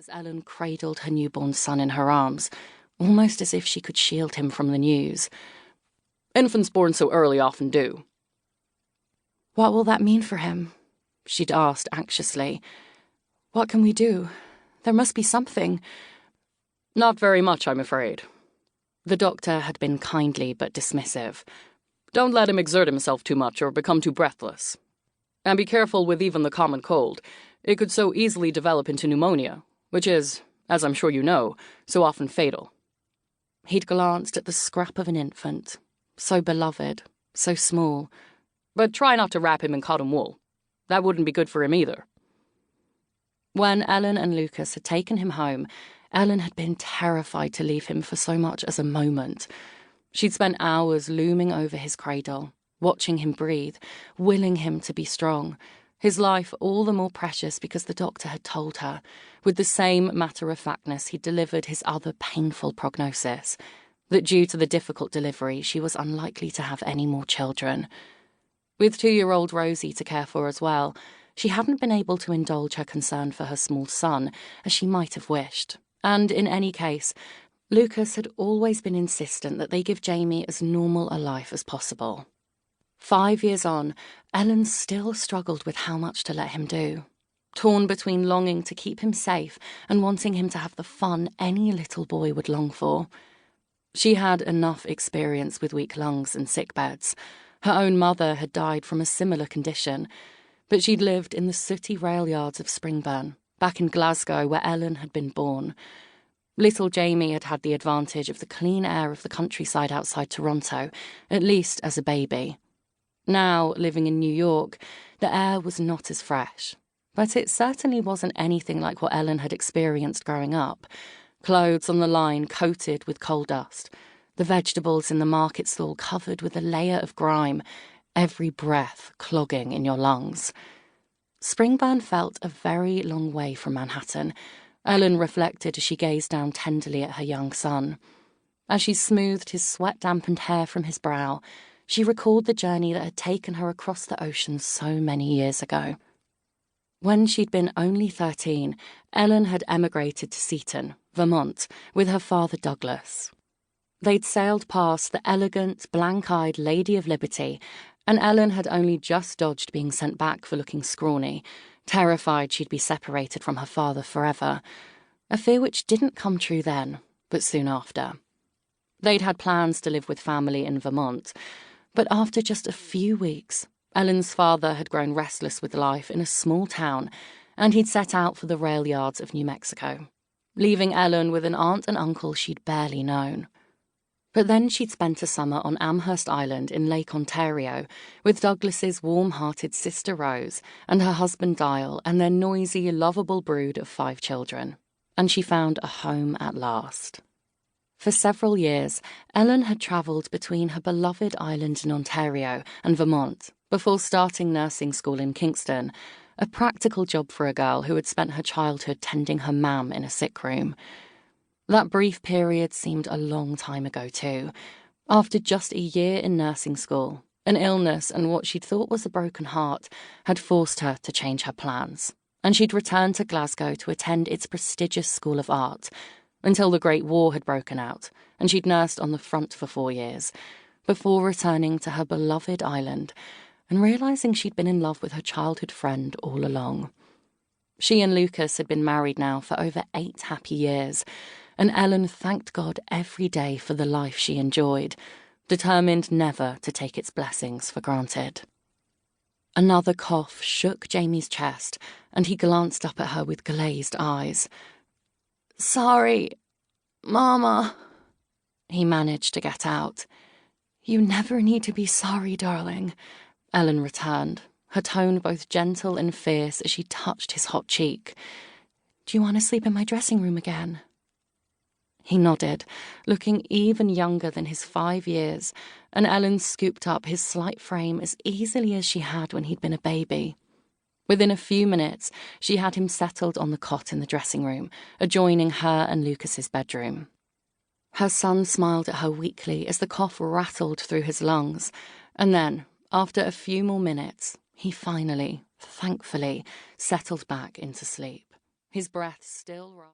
as Ellen cradled her newborn son in her arms, almost as if she could shield him from the news. "Infants born so early often do." "What will that mean for him?" she'd asked anxiously. "What can we do? There must be something." "Not very much, I'm afraid." The doctor had been kindly but dismissive. "Don't let him exert himself too much or become too breathless. And be careful with even the common cold. It could so easily develop into pneumonia, which is, as I'm sure you know, so often fatal." He'd glanced at the scrap of an infant, so beloved, so small. "But try not to wrap him in cotton wool. That wouldn't be good for him either." When Ellen and Lucas had taken him home, Ellen had been terrified to leave him for so much as a moment. She'd spent hours looming over his cradle, watching him breathe, willing him to be strong, his life all the more precious because the doctor had told her, with the same matter-of-factness he'd delivered his other painful prognosis, that due to the difficult delivery she was unlikely to have any more children. With 2-year-old Rosie to care for as well, she hadn't been able to indulge her concern for her small son as she might have wished. And in any case, Lucas had always been insistent that they give Jamie as normal a life as possible. 5 years on, Ellen still struggled with how much to let him do, torn between longing to keep him safe and wanting him to have the fun any little boy would long for. She had enough experience with weak lungs and sickbeds. Her own mother had died from a similar condition, but she'd lived in the sooty rail yards of Springburn, back in Glasgow where Ellen had been born. Little Jamie had had the advantage of the clean air of the countryside outside Toronto, at least as a baby. Now, living in New York, the air was not as fresh, but it certainly wasn't anything like what Ellen had experienced growing up. Clothes on the line coated with coal dust, the vegetables in the market stall covered with a layer of grime, every breath clogging in your lungs. Springburn felt a very long way from Manhattan, Ellen reflected as she gazed down tenderly at her young son. As she smoothed his sweat-dampened hair from his brow, she recalled the journey that had taken her across the ocean so many years ago. When she'd been only 13, Ellen had emigrated to Seaton, Vermont, with her father Douglas. They'd sailed past the elegant, blank-eyed Lady of Liberty, and Ellen had only just dodged being sent back for looking scrawny, terrified she'd be separated from her father forever, a fear which didn't come true then, but soon after. They'd had plans to live with family in Vermont, but after just a few weeks, Ellen's father had grown restless with life in a small town, and he'd set out for the rail yards of New Mexico, leaving Ellen with an aunt and uncle she'd barely known. But then she'd spent a summer on Amherst Island in Lake Ontario with Douglas's warm-hearted sister Rose and her husband Dial and their noisy, lovable brood of 5 children, and she found a home at last. For several years, Ellen had travelled between her beloved island in Ontario and Vermont before starting nursing school in Kingston, a practical job for a girl who had spent her childhood tending her mam in a sick room. That brief period seemed a long time ago too. After just a year in nursing school, an illness and what she'd thought was a broken heart had forced her to change her plans, and she'd returned to Glasgow to attend its prestigious School of Art, until the Great War had broken out, and she'd nursed on the front for 4 years, before returning to her beloved island and realising she'd been in love with her childhood friend all along. She and Lucas had been married now for over 8 happy years, and Ellen thanked God every day for the life she enjoyed, determined never to take its blessings for granted. Another cough shook Jamie's chest, and he glanced up at her with glazed eyes. "Sorry, Mama," he managed to get out. "You never need to be sorry, darling," Ellen returned, her tone both gentle and fierce as she touched his hot cheek. "Do you want to sleep in my dressing room again?" He nodded, looking even younger than his 5 years, and Ellen scooped up his slight frame as easily as she had when he'd been a baby. Within a few minutes, she had him settled on the cot in the dressing room, adjoining her and Lucas's bedroom. Her son smiled at her weakly as the cough rattled through his lungs, and then, after a few more minutes, he finally, thankfully, settled back into sleep, his breath still